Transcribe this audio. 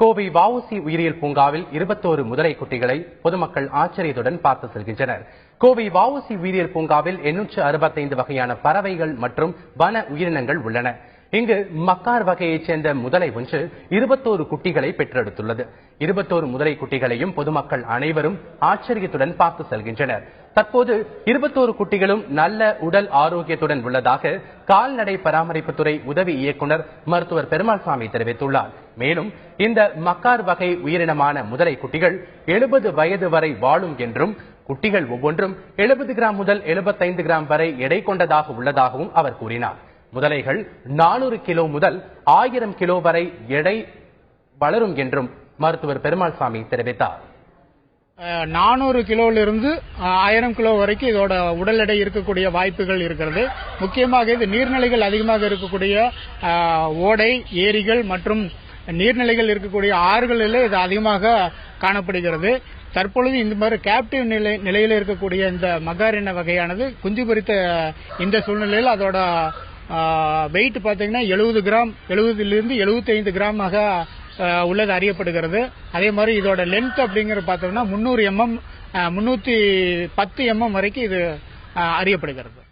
கோவை வஉசி உயிரியல் பூங்காவில் 21 முதலை குட்டிகளை பொதுமக்கள் ஆச்சரியத்துடன் பார்த்து செல்கின்றனர். கோவை வஉசி உயிரியல் பூங்காவில் 865 வகையான பறவைகள் மற்றும் வன உயிரினங்கள் உள்ளன. இங்கு மக்கார் வகையைச் சேர்ந்த முதலை ஒன்று 21 குட்டிகளை பெற்றெடுத்துள்ளது. 21 முதலை குட்டிகளையும் பொதுமக்கள் அனைவரும் ஆச்சரியத்துடன் பார்த்து செல்கின்றனர். தற்போது 21 குட்டிகளும் நல்ல உடல் ஆரோக்கியத்துடன் உள்ளதாக கால்நடை பராமரிப்புத்துறை உதவி இயக்குனர் மருத்துவர் பெருமாள்சாமி தெரிவித்துள்ளார். மேலும் இந்த மக்கார் வகை உயிரினமான முதலை குட்டிகள் 70 வயது வரை வாழும் என்றும் குட்டிகள் ஒவ்வொன்றும் 70 கிராம் முதல் 75 கிராம் வரை எடை கொண்டதாக உள்ளதாகவும் அவர் கூறினார். முதலைகள் 400 கிலோ முதல் 1000 கிலோ வரை எடை வளரும் என்றும் மருத்துவர் பெருமாள்சாமி தெரிவித்தார். 400 கிலோவிலிருந்து 1000 கிலோ வரைக்கும் இதோட உடல் எடை இருக்கக்கூடிய வாய்ப்புகள் இருக்கிறது. முக்கியமாக இது நீர்நிலைகள் அதிகமாக இருக்கக்கூடிய ஓடை, ஏரிகள் மற்றும் நீர்நிலைகள் இருக்கக்கூடிய ஆறுகளில் இது அதிகமாக காணப்படுகிறது. தற்பொழுது இந்த மாதிரி கேப்டிவ் நிலையில் இருக்கக்கூடிய இந்த மக்கார் இன வகையானது குஞ்சு பொரித்த இந்த சூழ்நிலையில் அதோட வெயிட் பார்த்தீங்கன்னா 70 கிராம் 70லிருந்து 75 கிராமாக உள்ளது அறியப்படுகிறது. அதே மாதிரி இதோட லென்த் அப்படிங்கிறது பார்த்தோம்னா 300 mm 310 mm வரைக்கும் இது அறியப்படுகிறது.